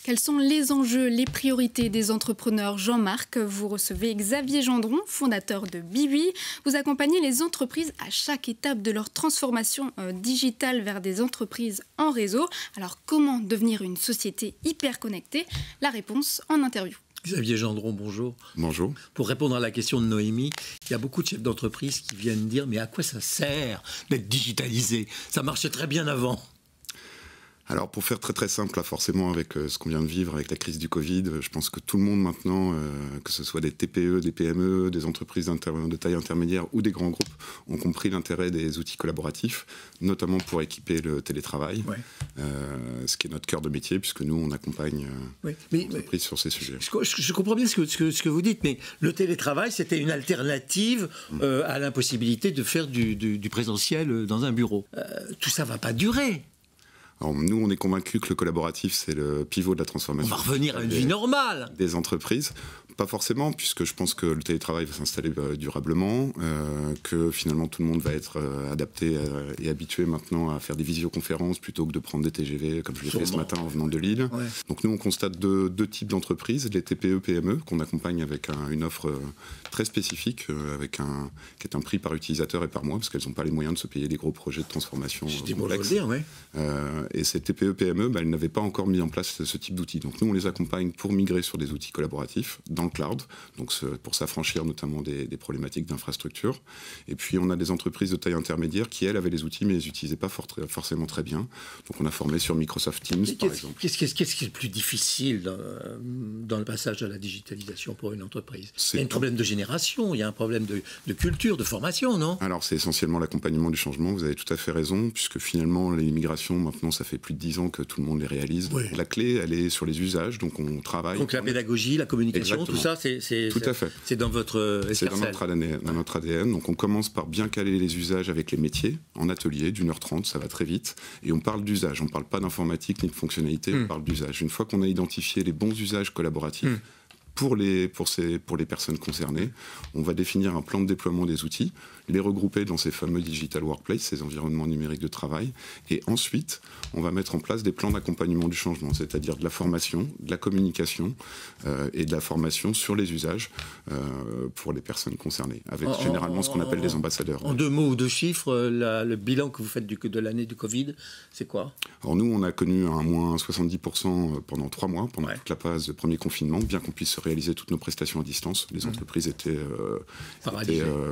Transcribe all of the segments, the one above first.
Quels sont les enjeux, les priorités des entrepreneurs? Jean-Marc, vous recevez Xavier Gendron, fondateur de Biwi. Vous accompagnez les entreprises à chaque étape de leur transformation digitale vers des entreprises en réseau. Alors, comment devenir une société hyper connectée? La réponse en interview. Xavier Gendron, bonjour. Bonjour. Pour répondre à la question de Noémie, il y a beaucoup de chefs d'entreprise qui viennent dire « Mais à quoi ça sert d'être digitalisé? Ça marchait très bien avant !» Alors pour faire très très simple, là, forcément avec ce qu'on vient de vivre avec la crise du Covid, je pense que tout le monde maintenant, que ce soit des TPE, des PME, des entreprises de taille intermédiaire ou des grands groupes, ont compris l'intérêt des outils collaboratifs, notamment pour équiper le télétravail, ce qui est notre cœur de métier, puisque nous on accompagne les entreprises sur ces sujets. Je comprends bien ce que vous dites, mais le télétravail c'était une alternative à l'impossibilité de faire du présentiel dans un bureau. Tout ça ne va pas durer. Alors, nous, on est convaincus que le collaboratif, c'est le pivot de la transformation. On va revenir à une vie normale des entreprises. Pas forcément, puisque je pense que le télétravail va s'installer durablement, que finalement tout le monde va être adapté et habitué maintenant à faire des visioconférences plutôt que de prendre des TGV, comme je l'ai fait ce matin en venant de Lille. Ouais. Donc nous, on constate deux types d'entreprises, les TPE-PME, qu'on accompagne avec une offre très spécifique, qui est un prix par utilisateur et par mois, parce qu'elles n'ont pas les moyens de se payer des gros projets de transformation complexes. Et ces TPE-PME, elles n'avaient pas encore mis en place ce type d'outils. Donc nous, on les accompagne pour migrer sur des outils collaboratifs dans le cloud, donc pour s'affranchir notamment des problématiques d'infrastructure. Et puis on a des entreprises de taille intermédiaire qui, elles, avaient les outils, mais les utilisaient pas forcément très bien. Donc on a formé sur Microsoft Teams, par exemple. Qu'est-ce qui est le plus difficile dans le passage à la digitalisation pour une entreprise? Il y a un problème de génération, il y a un problème de culture, de formation, non? Alors c'est essentiellement l'accompagnement du changement, vous avez tout à fait raison, puisque finalement les migrations, maintenant ça fait plus de 10 ans que tout le monde les réalise. Oui. La clé, elle est sur les usages, donc on travaille. Donc la pédagogie, la communication, tout ça, c'est dans votre escarcelle. C'est dans notre ADN. Donc on commence par bien caler les usages avec les métiers, en atelier, d'1h30, ça va très vite. Et on parle d'usage, on ne parle pas d'informatique ni de fonctionnalité, on parle d'usage. Une fois qu'on a identifié les bons usages collaboratifs, pour les personnes concernées, on va définir un plan de déploiement des outils, les regrouper dans ces fameux digital workplace, ces environnements numériques de travail, et ensuite, on va mettre en place des plans d'accompagnement du changement, c'est-à-dire de la formation, de la communication et de la formation sur les usages pour les personnes concernées, avec généralement ce qu'on appelle les ambassadeurs. En 2 mots ou 2 chiffres, le bilan que vous faites de l'année du Covid, c'est quoi? Alors nous, on a connu un moins 70% pendant 3 mois, pendant toute la phase de premier confinement, bien qu'on puisse réaliser toutes nos prestations à distance. Les entreprises étaient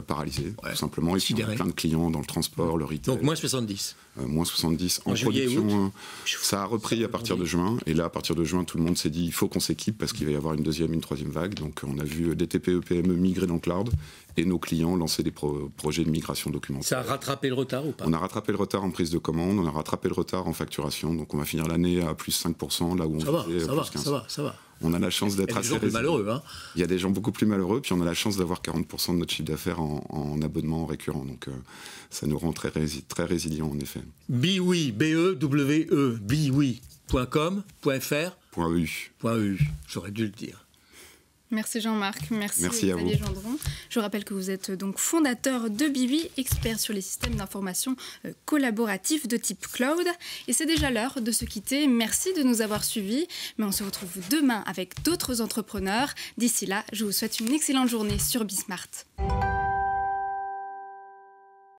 paralysées, tout simplement. Et puis, on a plein de clients dans le transport, le retail. Donc, moins 70. Moins 70 en production. Ça a repris à partir de juin. Et là, à partir de juin, tout le monde s'est dit il faut qu'on s'équipe parce qu'il va y avoir une deuxième, une troisième vague. Donc, on a vu des TPE-PME migrer dans le cloud et nos clients lancer des projets de migration documentaire. Ça a rattrapé le retard ou pas? On a rattrapé le retard en prise de commande, on a rattrapé le retard en facturation. Donc, on va finir l'année à plus 5%, là où on faisait plus 15%. Ça va. On a la chance d'être assez résilient. Malheureux, hein. Il y a des gens beaucoup plus malheureux, puis on a la chance d'avoir 40% de notre chiffre d'affaires en abonnement récurrent. Donc ça nous rend très résilients en effet. Biwi, B-E-W-E, biwi.com, .fr, .eu. J'aurais dû le dire. Merci Jean-Marc, merci à Xavier vous. Gendron. Je rappelle que vous êtes donc fondateur de Biwi, expert sur les systèmes d'information collaboratifs de type cloud. Et c'est déjà l'heure de se quitter. Merci de nous avoir suivis. Mais on se retrouve demain avec d'autres entrepreneurs. D'ici là, je vous souhaite une excellente journée sur Bismart.